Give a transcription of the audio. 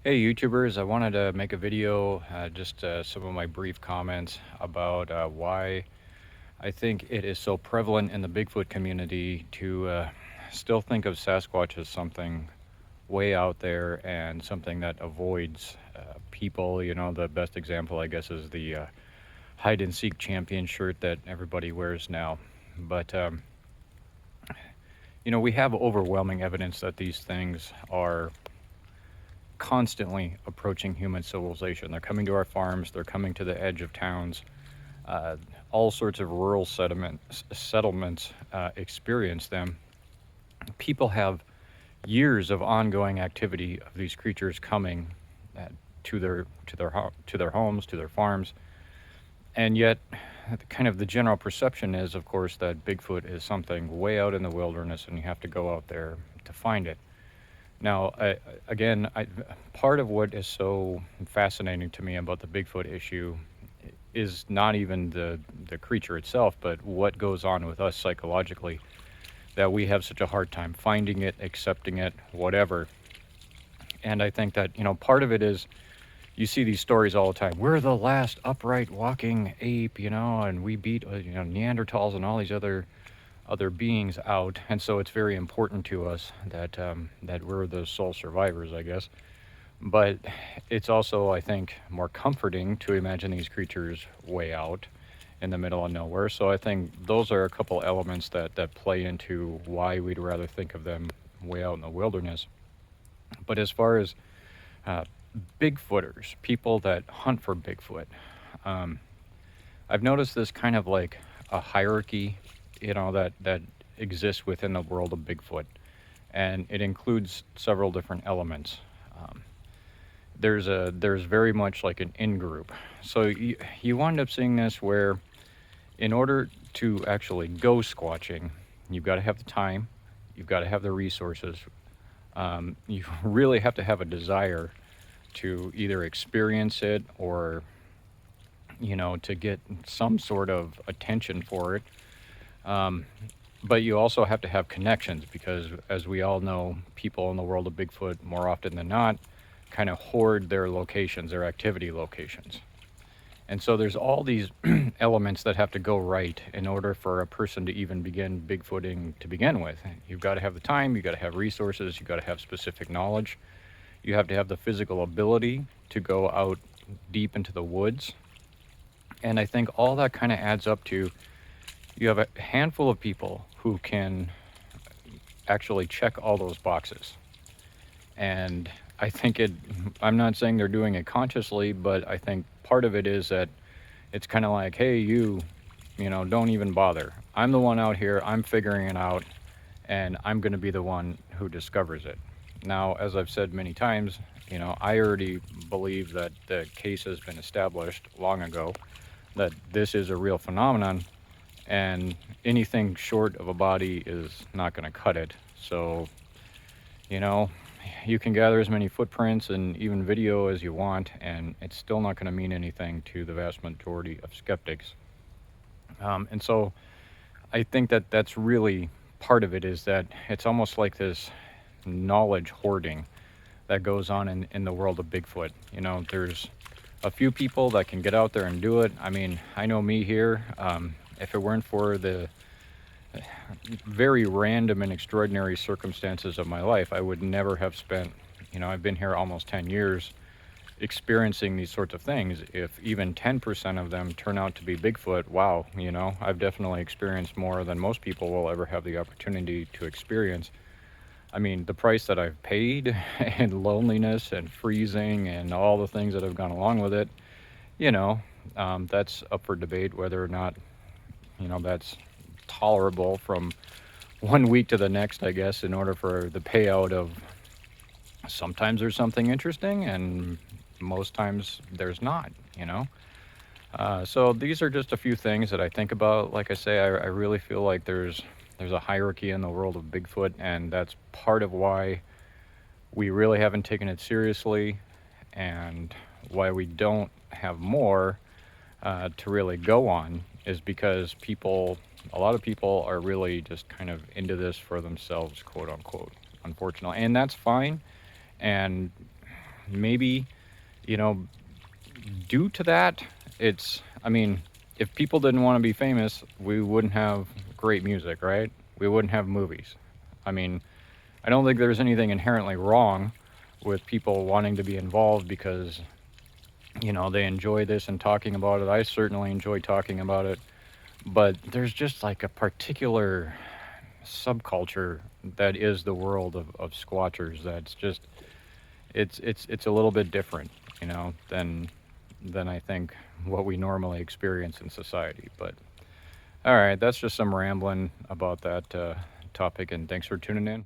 Hey YouTubers, I wanted to make a video, just some of my brief comments about why I think it is so prevalent in the Bigfoot community to still think of Sasquatch as something way out there and something that avoids people. You know, the best example, I guess, is the hide and seek champion shirt that everybody wears now. But, we have overwhelming evidence that these things are constantly approaching human civilization. They're coming to our farms, they're coming to the edge of towns. All sorts of rural settlements experience them. People have years of ongoing activity of these creatures coming uh, to their homes, to their farms, and yet, kind of the general perception is, of course, that Bigfoot is something way out in the wilderness, and you have to go out there to find it. Now, again, part of what is so fascinating to me about the Bigfoot issue is not even the creature itself, but what goes on with us psychologically, that we have such a hard time finding it, accepting it, whatever. And I think that, part of it is you see these stories all the time. We're the last upright walking ape, and we beat, Neanderthals and all these other beings out, and so it's very important to us that we're the sole survivors, I guess. But it's also, I think, more comforting to imagine these creatures way out in the middle of nowhere. So I think those are a couple elements that play into why we'd rather think of them way out in the wilderness. But as far as uh, Bigfooters, people that hunt for Bigfoot, um, I've noticed this kind of like a hierarchy, that exists within the world of Bigfoot, and it includes several different elements. Um, there's very much like an in group. So you wind up seeing this where, in order to actually go squatching, you've got to have the time, you've got to have the resources, you really have to have a desire to either experience it or to get some sort of attention for it. Um, but you also have to have connections because, as we all know, people in the world of Bigfoot, more often than not, kind of hoard their locations, their activity locations. And so there's all these elements that have to go right in order for a person to even begin Bigfooting to begin with. You've got to have the time, you've got to have resources, you've got to have specific knowledge, you have to have the physical ability to go out deep into the woods. And I think all that kind of adds up to, you have a handful of people who can actually check all those boxes. And I think I'm not saying they're doing it consciously, but I think part of it is that it's kind of like, hey, don't even bother. I'm the one out here, I'm figuring it out, and I'm going to be the one who discovers it. Now, as I've said many times, I already believe that the case has been established long ago that this is a real phenomenon, and anything short of a body is not going to cut it. So, you know, you can gather as many footprints and even video as you want, and it's still not going to mean anything to the vast majority of skeptics. And so I think that that's really part of it, is that it's almost like this knowledge hoarding that goes on in the world of Bigfoot. There's a few people that can get out there and do it. I mean, I know me here. If it weren't for the very random and extraordinary circumstances of my life, I would never have spent, I've been here almost 10 years experiencing these sorts of things. If even 10% of them turn out to be Bigfoot, wow, I've definitely experienced more than most people will ever have the opportunity to experience. I mean, the price that I've paid and loneliness and freezing and all the things that have gone along with it, that's up for debate whether or not, that's tolerable from one week to the next, I guess, in order for the payout of, sometimes there's something interesting and most times there's not, So these are just a few things that I think about. Like I say, I really feel like there's a hierarchy in the world of Bigfoot, and that's part of why we really haven't taken it seriously and why we don't have more to really go on, is because a lot of people are really just kind of into this for themselves, quote unquote, unfortunately. And that's fine. And maybe, you know, due to that, I mean, if people didn't want to be famous, we wouldn't have great music, right? We wouldn't have movies. I mean, I don't think there's anything inherently wrong with people wanting to be involved because, they enjoy this and talking about it. I certainly enjoy talking about it. But there's just like a particular subculture that is the world of squatchers that's just it's a little bit different, than I think what we normally experience in society. But all right, that's just some rambling about that topic, and thanks for tuning in.